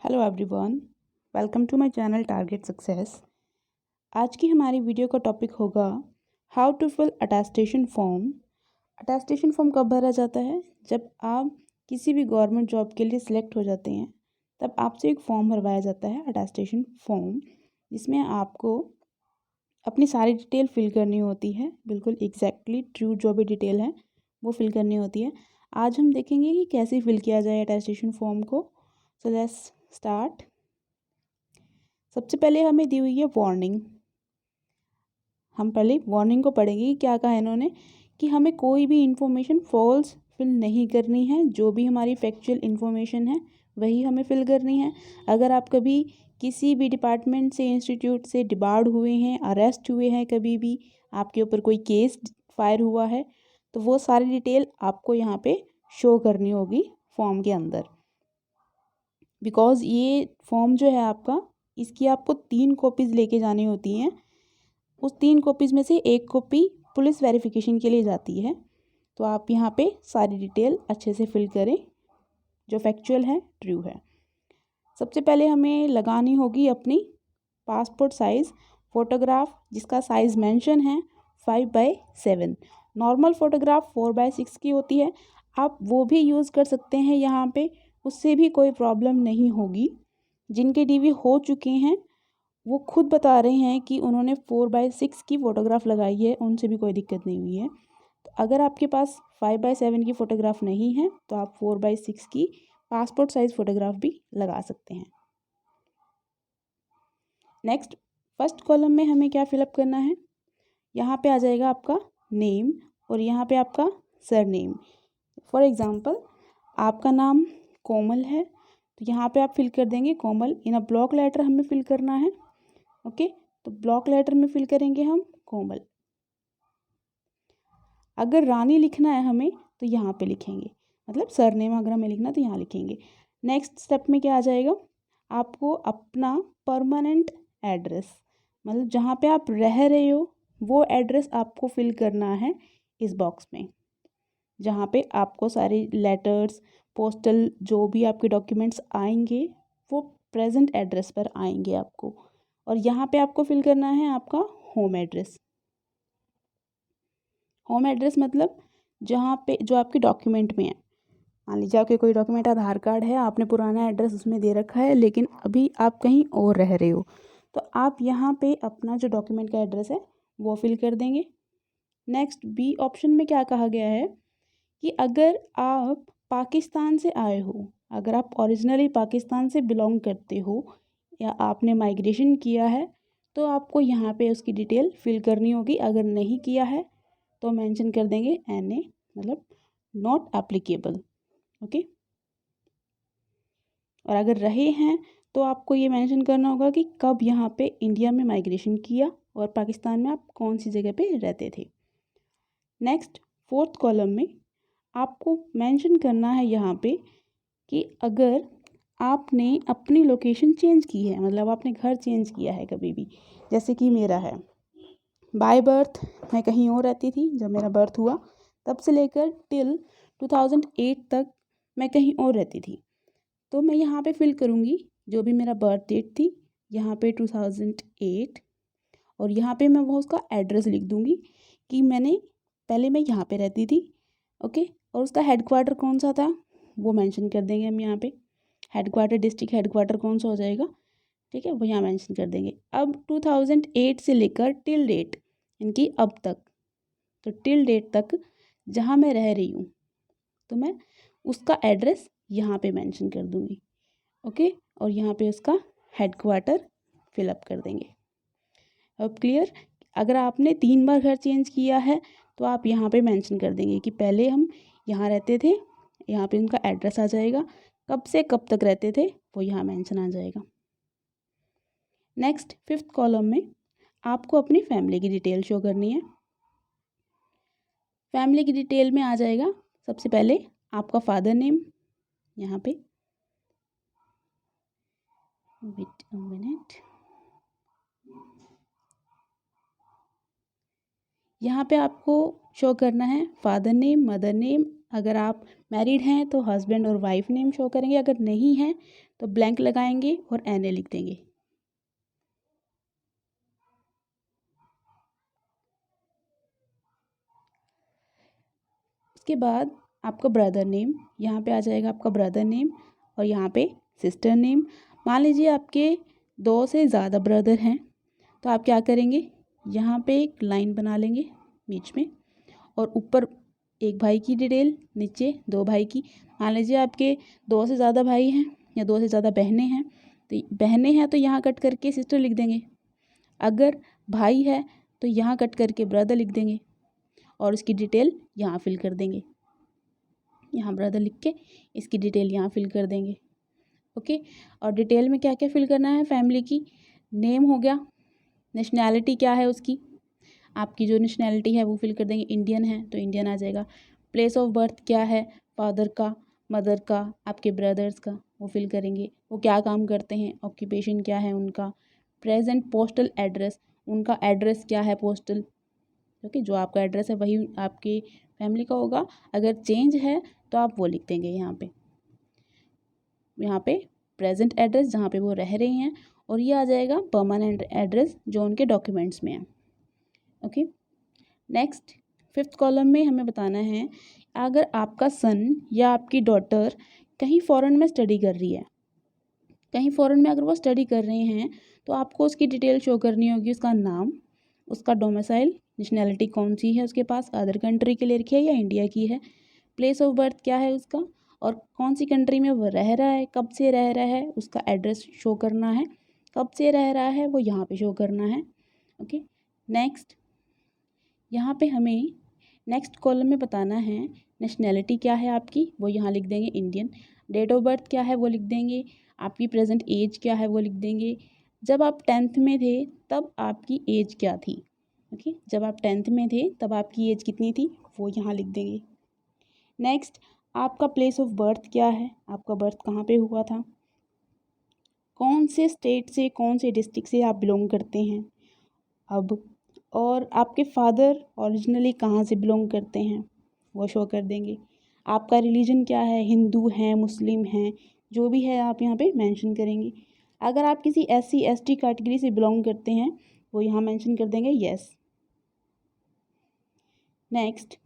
Hello everyone, welcome to my channel target success. आज की हमारी वीडियो का टॉपिक होगा how to fill attestation form. Attestation form कब भरा जाता है? जब आप किसी भी गवर्नमेंट जॉब के लिए सिलेक्ट हो जाते हैं तब आपसे एक फॉर्म भरवाया जाता है, अटेस्टेशन फॉर्म, जिसमें आपको अपनी सारी डिटेल फिल करनी होती है। बिल्कुल एग्जैक्टली ट्रू जो भी डिटेल है वो फिल करनी होती है। आज हम देखेंगे कि कैसे फिल किया जाए अटेस्टेशन फॉर्म को। So let's start. सबसे पहले हमें दी हुई है वार्निंग। हम पहले वार्निंग को पढ़ेंगे कि क्या कहा है इन्होंने, कि हमें कोई भी इंफॉर्मेशन फॉल्स फिल नहीं करनी है। जो भी हमारी फैक्चुअल इंफॉर्मेशन है वही हमें फिल करनी है। अगर आप कभी किसी भी डिपार्टमेंट से, इंस्टीट्यूट से डिबार्ड हुए हैं, अरेस्ट हुए हैं, कभी भी आपके ऊपर कोई केस फायर हुआ है, तो वो सारी डिटेल आपको यहाँ पे शो करनी होगी फॉर्म के अंदर। बिकॉज़ ये फॉर्म जो है आपका, इसकी आपको 3 कॉपीज़ लेके जानी होती हैं। उस 3 कॉपीज़ में से एक कॉपी पुलिस वेरिफिकेशन के लिए जाती है। तो आप यहाँ पे सारी डिटेल अच्छे से फिल करें जो फैक्चुअल है, ट्रू है। सबसे पहले हमें लगानी होगी अपनी पासपोर्ट साइज़ फ़ोटोग्राफ, जिसका साइज़ मेंशन है 5/7। नॉर्मल फ़ोटोग्राफ 4/6 की होती है, आप वो भी यूज़ कर सकते हैं यहाँ पे, उससे भी कोई प्रॉब्लम नहीं होगी। जिनके डीवी हो चुके हैं वो खुद बता रहे हैं कि उन्होंने 4/6 की फ़ोटोग्राफ लगाई है, उनसे भी कोई दिक्कत नहीं हुई है। तो अगर आपके पास 5/7 की फ़ोटोग्राफ नहीं है तो आप 4/6 की पासपोर्ट साइज़ फ़ोटोग्राफ भी लगा सकते हैं। नेक्स्ट, फर्स्ट कॉलम में हमें क्या फिलअप करना है? यहाँ पे आ जाएगा आपका नेम और यहाँ पे आपका सरनेम। फॉर एग्ज़ाम्पल, आपका नाम कोमल है तो यहाँ पे आप फिल कर देंगे कोमल। इन अ ब्लॉक लेटर हमें फिल करना है। ओके, तो ब्लॉक लेटर में फिल करेंगे हम कोमल। अगर रानी लिखना है हमें तो यहाँ पे लिखेंगे, मतलब सरनेम अगर हमें लिखना तो यहाँ लिखेंगे। नेक्स्ट स्टेप में क्या आ जाएगा? आपको अपना परमानेंट एड्रेस, मतलब जहाँ पे आप रह रहे हो वो एड्रेस आपको फिल करना है इस बॉक्स में, जहाँ पे आपको सारे लेटर्स, पोस्टल जो भी आपके डॉक्यूमेंट्स आएंगे वो प्रेजेंट एड्रेस पर आएंगे आपको। और यहाँ पे आपको फिल करना है आपका होम एड्रेस। होम एड्रेस मतलब जहाँ पे जो आपके डॉक्यूमेंट में है। मान लीजिए आपके कोई डॉक्यूमेंट आधार कार्ड है, आपने पुराना एड्रेस उसमें दे रखा है, लेकिन अभी आप कहीं और रह रहे हो, तो आप यहाँ पे अपना जो डॉक्यूमेंट का एड्रेस है वो फिल कर देंगे। नेक्स्ट, बी ऑप्शन में क्या कहा गया है कि अगर आप पाकिस्तान से आए हो, अगर आप ओरिजिनली पाकिस्तान से बिलोंग करते हो या आपने माइग्रेशन किया है तो आपको यहाँ पे उसकी डिटेल फिल करनी होगी। अगर नहीं किया है तो मेंशन कर देंगे NA, मतलब नॉट एप्लीकेबल। ओके, और अगर रहे हैं तो आपको ये मेंशन करना होगा कि कब यहाँ पे इंडिया में माइग्रेशन किया और पाकिस्तान में आप कौन सी जगह पे रहते थे। नेक्स्ट, फोर्थ कॉलम में आपको मेंशन करना है यहाँ पे कि अगर आपने अपनी लोकेशन चेंज की है, मतलब आपने घर चेंज किया है कभी भी, जैसे कि मेरा है, बाय बर्थ मैं कहीं और रहती थी। जब मेरा बर्थ हुआ तब से लेकर टिल 2008 तक मैं कहीं और रहती थी, तो मैं यहाँ पे फिल करूँगी जो भी मेरा बर्थ डेट थी, यहाँ पे 2008, और यहाँ पे मैं वो उसका एड्रेस लिख दूँगी कि मैंने पहले मैं यहाँ पे रहती थी। ओके, और उसका हेडक्वार्टर कौन सा था वो मेंशन कर देंगे हम यहाँ पे। हेडक्वार्टर, डिस्ट्रिक्ट हेडक्वार्टर कौन सा हो जाएगा, ठीक है, वो यहाँ मेंशन कर देंगे। अब 2008 से लेकर टिल डेट, इनकी अब तक, तो टिल डेट तक जहाँ मैं रह रही हूँ तो मैं उसका एड्रेस यहाँ पे मेंशन कर दूँगी। ओके, और यहाँ पे उसका हेडक्वार्टर फिलअप कर देंगे। अब क्लियर? अगर आपने 3 बार घर चेंज किया है तो आप यहाँ पे मेंशन कर देंगे कि पहले हम यहाँ रहते थे, यहाँ पे उनका एड्रेस आ जाएगा, कब से कब तक रहते थे वो यहाँ मेंशन आ जाएगा। नेक्स्ट, फिफ्थ कॉलम में आपको अपनी फैमिली की डिटेल शो करनी है। फैमिली की डिटेल में आ जाएगा सबसे पहले आपका फादर नेम, यहाँ पे, वेट अ मिनट, यहाँ पे आपको शो करना है फादर नेम, मदर नेम अगर आप मैरिड हैं तो हस्बैंड और वाइफ नेम शो करेंगे, अगर नहीं हैं तो ब्लैंक लगाएंगे और NA लिख देंगे। उसके बाद आपका ब्रदर नेम, यहाँ पे आ जाएगा आपका ब्रदर नेम और यहाँ पे सिस्टर नेम। मान लीजिए आपके 2 से ज़्यादा ब्रदर हैं तो आप क्या करेंगे, यहाँ पे एक लाइन बना लेंगे बीच में और ऊपर एक भाई की डिटेल, नीचे 2 भाई की। मान लीजिए आपके 2 से ज़्यादा भाई हैं या 2 से ज़्यादा बहनें हैं, तो बहनें हैं तो यहाँ कट करके सिस्टर लिख देंगे। अगर भाई है तो यहाँ कट करके ब्रदर लिख देंगे और उसकी डिटेल यहाँ फिल कर देंगे। यहाँ ब्रदर लिख के इसकी डिटेल यहाँ फिल कर देंगे। ओके, और डिटेल में क्या क्या फिल करना है, फैमिली की नेम हो गया, नेशनैलिटी क्या है उसकी, आपकी जो नेशनैलिटी है वो फिल कर देंगे। इंडियन है तो इंडियन आ जाएगा। प्लेस ऑफ बर्थ क्या है, फादर का, मदर का, आपके ब्रदर्स का, वो फिल करेंगे। वो क्या काम करते हैं, ऑक्यूपेशन क्या है उनका। प्रेजेंट पोस्टल एड्रेस, उनका एड्रेस क्या है पोस्टल, ओके, जो आपका एड्रेस है वही आपकी फैमिली का होगा। अगर चेंज है तो आप वो लिख देंगे यहाँ पे प्रेजेंट एड्रेस जहाँ पे वो रह रहे हैं, और ये आ जाएगा परमानेंट एड्रेस जो उनके डॉक्यूमेंट्स में है। ओके, नेक्स्ट 5th कॉलम में हमें बताना है, अगर आपका सन या आपकी डॉटर कहीं फ़ॉरेन में स्टडी कर रही है, कहीं फ़ॉरेन में अगर वो स्टडी कर रहे हैं तो आपको उसकी डिटेल शो करनी होगी, उसका नाम, उसका डोमिसाइल, नेशनैलिटी कौन सी है उसके पास, अदर कंट्री के लिए रखी है या इंडिया की है, प्लेस ऑफ बर्थ क्या है उसका और कौन सी कंट्री में वो रह रहा है, कब से रह रहा है, उसका एड्रेस शो करना है, कब से रह रहा है वो यहाँ पे शो करना है। ओके, नेक्स्ट यहाँ पे हमें नेक्स्ट कॉलम में बताना है नेशनैलिटी क्या है आपकी, वो यहाँ लिख देंगे इंडियन। डेट ऑफ बर्थ क्या है वो लिख देंगे। आपकी प्रेजेंट एज क्या है वो लिख देंगे। जब आप 10th में थे तब आपकी एज क्या थी, ओके, जब आप 10th में थे तब आपकी एज कितनी थी वो यहाँ लिख देंगे। नेक्स्ट आपका प्लेस ऑफ बर्थ क्या है, आपका बर्थ कहाँ पे हुआ था, कौन से स्टेट से, कौन से डिस्ट्रिक्ट से आप बिलोंग करते हैं अब, और आपके फादर ओरिजिनली कहाँ से बिलोंग करते हैं वो शो कर देंगे। आपका रिलीजन क्या है, हिंदू हैं, मुस्लिम हैं, जो भी है आप यहाँ पे मेंशन करेंगे। अगर आप किसी SC ST कैटेगरी से बिलोंग करते हैं वो यहाँ मेंशन कर देंगे यस। नेक्स्ट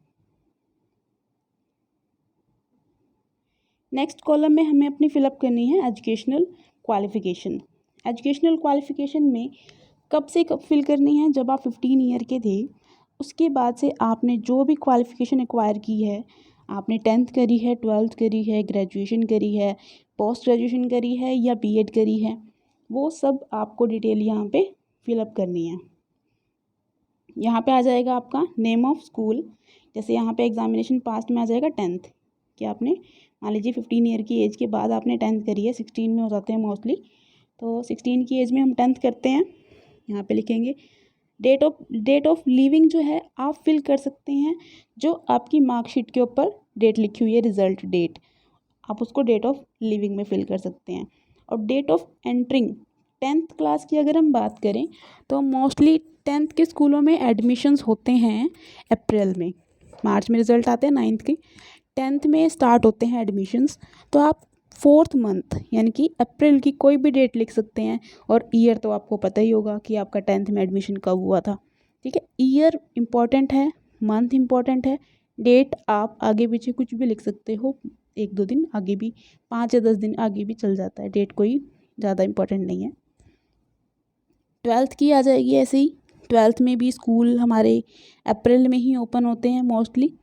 कॉलम में हमें अपनी फिलअप करनी है एजुकेशनल क्वालिफ़िकेशन। एजुकेशनल क्वालिफ़िकेशन में कब से कब फिल करनी है, जब आप 15 ईयर के थे उसके बाद से आपने जो भी क्वालिफ़िकेशन एक्वायर की है, आपने 10th करी है, 12th करी है, ग्रेजुएशन करी है, पोस्ट ग्रेजुएशन करी है या BEd करी है, वो सब आपको डिटेल यहाँ पे फिलअप करनी है। यहाँ पे आ जाएगा आपका नेम ऑफ स्कूल, जैसे यहाँ पे एग्जामिनेशन पास्ट में आ जाएगा 10th कि आपने मान लीजिए 15 ईयर की एज के बाद आपने 10th करी है, 16 में हो जाते हैं मोस्टली, तो 16 की एज में हम 10th करते हैं, यहाँ पे लिखेंगे। डेट ऑफ लिविंग जो है आप फिल कर सकते हैं, जो आपकी मार्कशीट के ऊपर डेट लिखी हुई है, रिज़ल्ट डेट, आप उसको डेट ऑफ लिविंग में फिल कर सकते हैं। और date of entering, 10th class की अगर हम बात करें तो मोस्टली 10th के स्कूलों में एडमिशन्स होते हैं अप्रैल में, मार्च में रिज़ल्ट आते हैं 9th के, 10th में स्टार्ट होते हैं एडमिशन्स, तो आप 4th मंथ यानी कि अप्रैल की कोई भी डेट लिख सकते हैं। और ईयर तो आपको पता ही होगा कि आपका 10th में एडमिशन कब हुआ था, ठीक है। ईयर इम्पॉर्टेंट है, मंथ इम्पॉर्टेंट है, डेट आप आगे पीछे कुछ भी लिख सकते हो, 1-2 दिन आगे भी, 5 या 10 दिन आगे भी चल जाता है, डेट कोई ज़्यादा इम्पॉर्टेंट नहीं है। 12th की आ जाएगी ऐसे ही, 12th में भी स्कूल हमारे अप्रैल में ही ओपन होते हैं मोस्टली।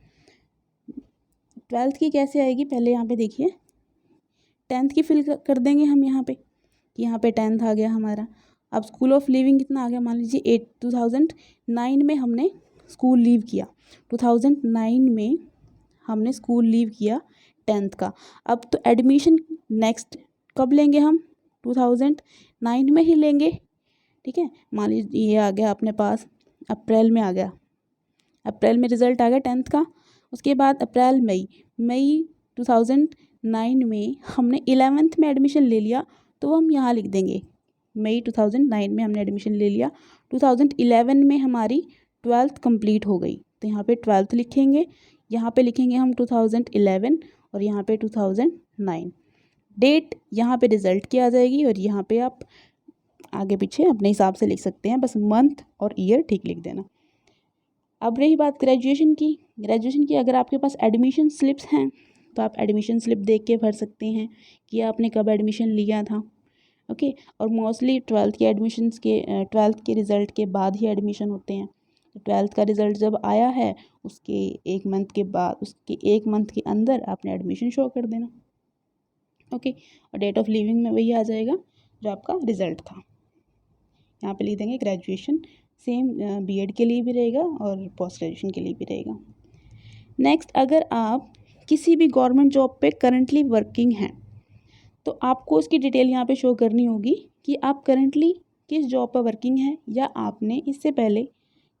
12th की कैसे आएगी पहले यहाँ पे देखिए, 10th की फिल कर देंगे हम यहाँ पे कि यहाँ पे 10th आ गया हमारा। अब स्कूल ऑफ लिविंग कितना आ गया, मान लीजिए 2009 में हमने स्कूल लीव किया, 2009 में हमने स्कूल लीव किया 10th का। अब तो एडमिशन नेक्स्ट कब लेंगे हम, 2009 में ही लेंगे, ठीक है। मान लीजिए ये आ गया अपने पास अप्रैल में आ गया, अप्रैल में रिज़ल्ट आ गया 10th का, उसके बाद अप्रैल मई 2009 में हमने 11th में एडमिशन ले लिया, तो हम यहाँ लिख देंगे मई 2009 में हमने एडमिशन ले लिया, 2011 में हमारी 12th कंप्लीट हो गई, तो यहाँ पे 12th लिखेंगे, यहाँ पे लिखेंगे हम 2011 और यहाँ पे 2009। डेट यहाँ पे रिज़ल्ट की आ जाएगी और यहाँ पे आप आगे पीछे अपने हिसाब से लिख सकते हैं, बस मंथ और ईयर ठीक लिख देना। अब रही बात ग्रेजुएशन की अगर आपके पास एडमिशन स्लिप्स हैं तो आप एडमिशन स्लिप देख के भर सकते हैं कि आपने कब एडमिशन लिया था। ओके, और मोस्टली ट्वेल्थ के रिज़ल्ट के बाद ही एडमिशन होते हैं। तो ट्वेल्थ का रिज़ल्ट जब आया है उसके एक मंथ के अंदर आपने एडमिशन शो कर देना। ओके, और डेट ऑफ लिविंग में वही आ जाएगा जो आपका रिज़ल्ट था। यहाँ पे लिख देंगे ग्रेजुएशन। सेम बीएड के लिए भी रहेगा और पोस्ट ग्रेजुएशन के लिए भी रहेगा। नेक्स्ट, अगर आप किसी भी गवर्नमेंट जॉब पे करंटली वर्किंग हैं तो आपको उसकी डिटेल यहाँ पे शो करनी होगी कि आप करंटली किस जॉब पर वर्किंग हैं, या आपने इससे पहले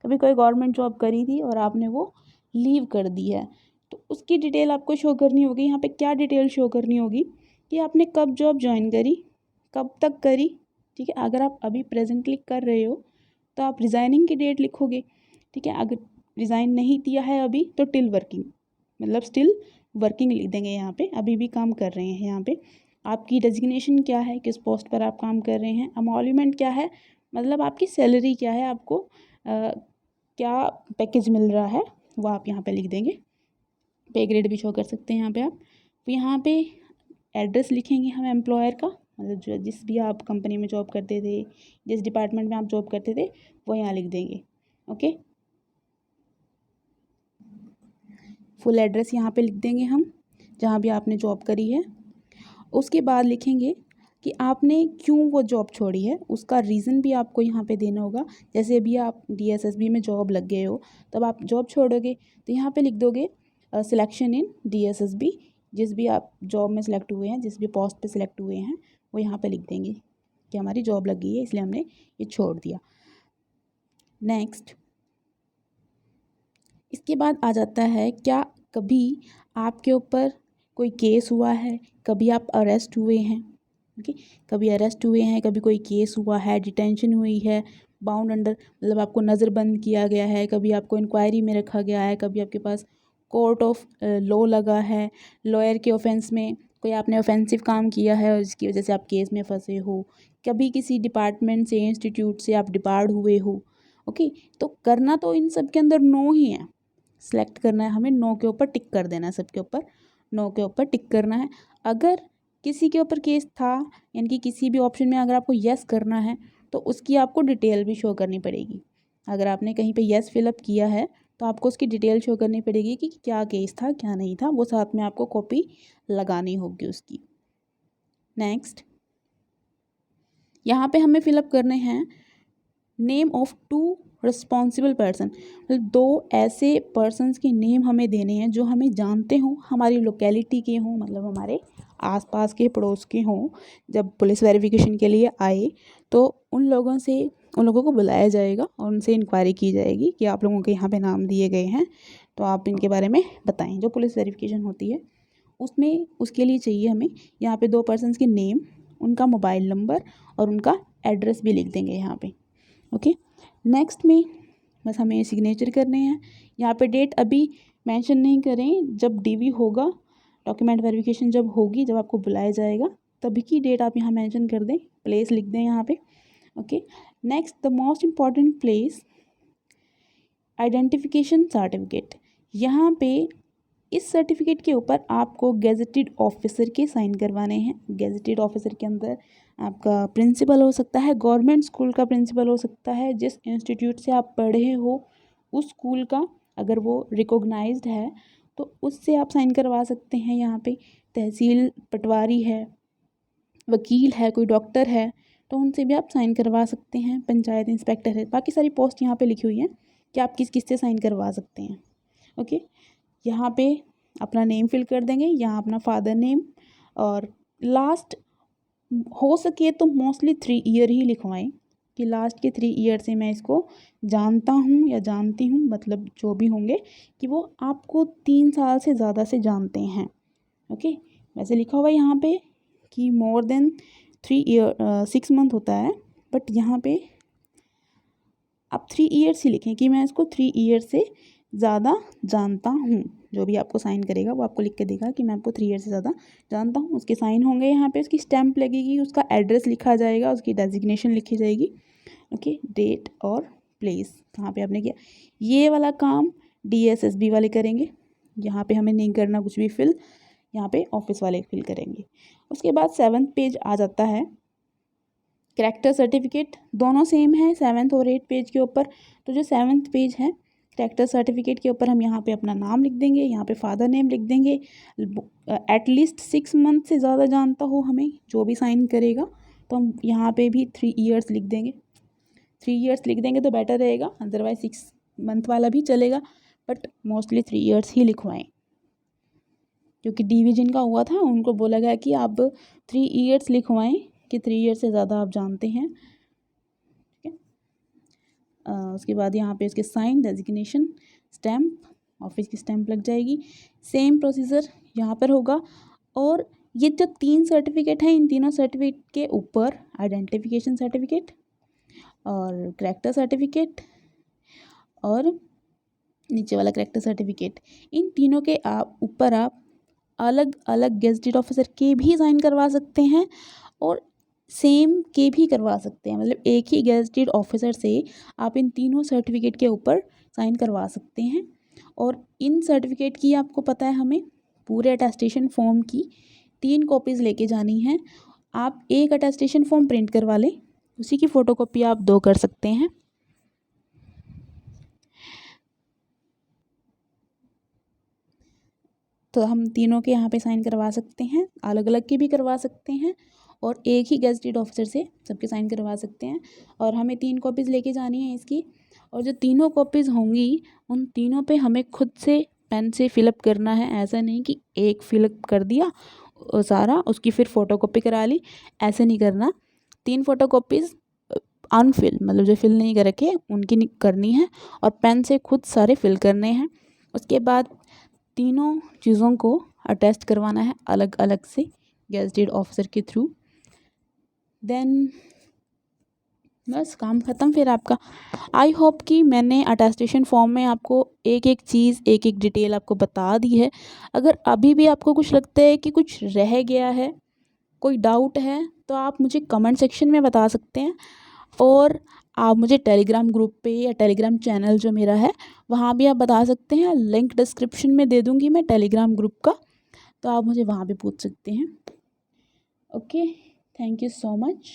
कभी कोई गवर्नमेंट जॉब करी थी और आपने वो लीव कर दी है, तो उसकी डिटेल आपको शो करनी होगी। यहाँ पे क्या डिटेल शो करनी होगी कि आपने कब जॉब ज्वाइन करी, कब तक करी। ठीक है, अगर आप अभी प्रेजेंटली कर रहे हो तो आप रिज़ाइनिंग की डेट लिखोगे। ठीक है, अगर रिज़ाइन नहीं किया है अभी तो टिल वर्किंग, मतलब स्टिल वर्किंग लिख देंगे। यहाँ पे अभी भी काम कर रहे हैं। यहाँ पे आपकी डेजिग्नेशन क्या है, किस पोस्ट पर आप काम कर रहे हैं, एमोल्यूमेंट क्या है, मतलब आपकी सैलरी क्या है, आपको क्या पैकेज मिल रहा है, वो आप यहाँ पे लिख देंगे। पे ग्रेड भी शो कर सकते हैं यहाँ पे आप। तो यहाँ पे एड्रेस लिखेंगे हम एम्प्लॉयर का, मतलब जो जिस भी आप कंपनी में जॉब करते थे, जिस डिपार्टमेंट में आप जॉब करते थे, वो यहाँ लिख देंगे। ओके, फुल एड्रेस यहाँ पे लिख देंगे हम जहाँ भी आपने जॉब करी है। उसके बाद लिखेंगे कि आपने क्यों वो जॉब छोड़ी है, उसका रीज़न भी आपको यहाँ पे देना होगा। जैसे अभी आप डीएसएसबी में जॉब लग गए हो, तब आप जॉब छोड़ोगे तो यहाँ पे लिख दोगे सिलेक्शन इन डीएसएसबी। जिस भी आप जॉब में सिलेक्ट हुए हैं, जिस भी पोस्ट पे सिलेक्ट हुए हैं, वो यहाँ पे लिख देंगे कि हमारी जॉब लग गई है इसलिए हमने ये छोड़ दिया। नेक्स्ट, इसके बाद आ जाता है क्या कभी आपके ऊपर कोई केस हुआ है, कभी आप अरेस्ट हुए हैं। ओके, कभी अरेस्ट हुए हैं, कभी कोई केस हुआ है, डिटेंशन हुई है, बाउंड अंडर मतलब आपको नज़रबंद किया गया है, कभी आपको इंक्वायरी में रखा गया है, कभी आपके पास कोर्ट ऑफ लॉ लगा है, लॉयर के ऑफेंस में कोई आपने ऑफेंसिव काम किया है और इसकी वजह से आप केस में फंसे हो, कभी किसी डिपार्टमेंट से इंस्टीट्यूट से आप डिपार्ट हुए हो। ओके, तो करना तो इन सब के अंदर नो ही है, सेलेक्ट करना है हमें, नो के ऊपर टिक कर देना है, सबके ऊपर नो के ऊपर टिक करना है। अगर किसी के ऊपर केस था, यानी कि किसी भी ऑप्शन में अगर आपको यस करना है तो उसकी आपको डिटेल भी शो करनी पड़ेगी। अगर आपने कहीं पे यस फिलअप किया है तो आपको उसकी डिटेल शो करनी पड़ेगी कि क्या केस था क्या नहीं था, वो साथ में आपको कॉपी लगानी होगी उसकी। नेक्स्ट, यहाँ पे हमें फिलअप करने हैं नेम ऑफ 2 रिस्पॉन्सिबल पर्सन, मतलब 2 ऐसे पर्सन्स के नेम हमें देने हैं जो हमें जानते हों, हमारी लोकेलिटी के हों, मतलब हमारे आसपास के पड़ोस के हों। जब पुलिस वेरिफिकेशन के लिए आए तो उन लोगों को बुलाया जाएगा और उनसे इंक्वायरी की जाएगी कि आप लोगों के यहाँ पे नाम दिए गए हैं तो आप इनके बारे में बताएं। जो पुलिस वेरिफिकेशन होती है उसमें उसके लिए चाहिए हमें यहाँ पे 2 पर्सन्स के नेम, उनका मोबाइल नंबर और उनका एड्रेस भी लिख देंगे यहाँ पे। ओके, नेक्स्ट में बस हमें सिग्नेचर करने हैं। यहाँ पे डेट अभी मेंशन नहीं करें, जब डीवी होगा, डॉक्यूमेंट वेरिफिकेशन जब होगी, जब आपको बुलाया जाएगा तभी की डेट आप यहाँ मेंशन कर दें, प्लेस लिख दें यहाँ पे। Okay, next, the most important place, identification certificate. यहाँ पे इस सर्टिफिकेट के ऊपर आपको गेजेटेड ऑफिसर के साइन करवाने हैं। गेजेटेड ऑफिसर के अंदर आपका प्रिंसिपल हो सकता है, गवर्नमेंट स्कूल का प्रिंसिपल हो सकता है, जिस इंस्टीट्यूट से आप पढ़े हो उस स्कूल का, अगर वो रिकॉग्नाइज्ड है तो उससे आप साइन करवा सकते हैं। यहाँ पे तहसील पटवारी है, वकील है, कोई डॉक्टर है तो उनसे भी आप साइन करवा सकते हैं, पंचायत इंस्पेक्टर है, बाकी सारी पोस्ट यहाँ पे लिखी हुई हैं कि आप किस किस से साइन करवा सकते हैं। ओके, यहाँ पे अपना नेम फिल कर देंगे, यहाँ अपना फादर नेम, और लास्ट हो सके तो मोस्टली 3 ईयर ही लिखवाएं कि लास्ट के 3 ईयर से मैं इसको जानता हूँ या जानती हूँ, मतलब जो भी होंगे कि वो आपको 3 साल से ज़्यादा से जानते हैं। ओके, वैसे लिखा हुआ है यहाँ पे कि मोर देन 6 मंथ होता है, बट यहाँ पे आप 3 ईयर्स ही लिखें कि मैं इसको 3 ईयर से ज़्यादा जानता हूँ। जो भी आपको साइन करेगा वो आपको लिख के देगा कि मैं आपको 3 ईयर से ज़्यादा जानता हूँ। उसके साइन होंगे, यहाँ पे उसकी स्टैंप लगेगी, उसका एड्रेस लिखा जाएगा, उसकी डेजिग्नेशन लिखी जाएगी, ओके, डेट और प्लेस कहाँ पे आपने किया। ये वाला काम DSSB वाले करेंगे, यहाँ पे हमें नहीं करना कुछ भी फिल, यहाँ पे ऑफिस वाले फिल करेंगे। उसके बाद 7th पेज आ जाता है, कैरेक्टर सर्टिफिकेट। दोनों सेम है 7th और 8th पेज के ऊपर। तो जो 7th पेज है कैरेक्टर सर्टिफिकेट के ऊपर हम यहाँ पे अपना नाम लिख देंगे, यहाँ पे फादर नेम लिख देंगे, एटलीस्ट 6 मंथ से ज़्यादा जानता हो हमें जो भी साइन करेगा, तो हम यहाँ पे भी 3 ईयर्स लिख देंगे। 3 ईयर्स लिख देंगे तो बेटर रहेगा, अदरवाइज 6 मंथ वाला भी चलेगा, बट मोस्टली 3 ईयर्स ही लिखवाएं। क्योंकि डिवीजन का हुआ था, उनको बोला गया कि आप 3 ईयर्स लिखवाएं कि 3 ईयर से ज़्यादा आप जानते हैं, ठीक है। उसके बाद यहाँ पे इसके साइन, डेजिग्नेशन, स्टैम्प, ऑफिस की स्टैम्प लग जाएगी। सेम प्रोसीजर यहाँ पर होगा। और ये जो 3 सर्टिफिकेट हैं, इन तीनों सर्टिफिकेट के ऊपर आइडेंटिफिकेशन सर्टिफिकेट और कैरेक्टर सर्टिफिकेट और नीचे वाला कैरेक्टर सर्टिफिकेट, इन तीनों के ऊपर आप अलग अलग गेजेटेड ऑफिसर के भी साइन करवा सकते हैं और सेम के भी करवा सकते हैं। मतलब एक ही गेजेटेड ऑफिसर से आप इन तीनों सर्टिफिकेट के ऊपर साइन करवा सकते हैं। और इन सर्टिफिकेट की आपको पता है हमें पूरे अटेस्टेशन फॉर्म की 3 कॉपीज़ लेके जानी है। आप एक अटेस्टेशन फॉर्म प्रिंट करवा लें, उसी की फ़ोटोकॉपी आप 2 कर सकते हैं। तो हम तीनों के यहाँ पे साइन करवा सकते हैं, अलग अलग के भी करवा सकते हैं और एक ही गेजेटेड ऑफिसर से सबके साइन करवा सकते हैं। और हमें 3 कॉपीज़ लेके जानी है इसकी, और जो तीनों कॉपीज़ होंगी उन तीनों पे हमें खुद से पेन से फिलअप करना है। ऐसा नहीं कि एक फिलअप कर दिया सारा, उसकी फिर फ़ोटोकॉपी करा ली, ऐसे नहीं करना। 3 फ़ोटोकॉपीज़ अनफिल, मतलब जो फिल नहीं कर रखे उनकी करनी है और पेन से खुद सारे फिल करने हैं। उसके बाद तीनों चीज़ों को अटेस्ट करवाना है अलग अलग से गेजेटेड ऑफिसर के थ्रू। देन बस काम ख़त्म फिर आपका। आई होप कि मैंने अटेस्टेशन फॉर्म में आपको एक एक चीज़, एक एक डिटेल आपको बता दी है। अगर अभी भी आपको कुछ लगता है कि कुछ रह गया है, कोई डाउट है, तो आप मुझे कमेंट सेक्शन में बता सकते हैं। और आप मुझे टेलीग्राम ग्रुप पे या टेलीग्राम चैनल जो मेरा है वहाँ भी आप बता सकते हैं। लिंक डिस्क्रिप्शन में दे दूँगी मैं टेलीग्राम ग्रुप का, तो आप मुझे वहाँ भी पूछ सकते हैं। Okay, thank you so much.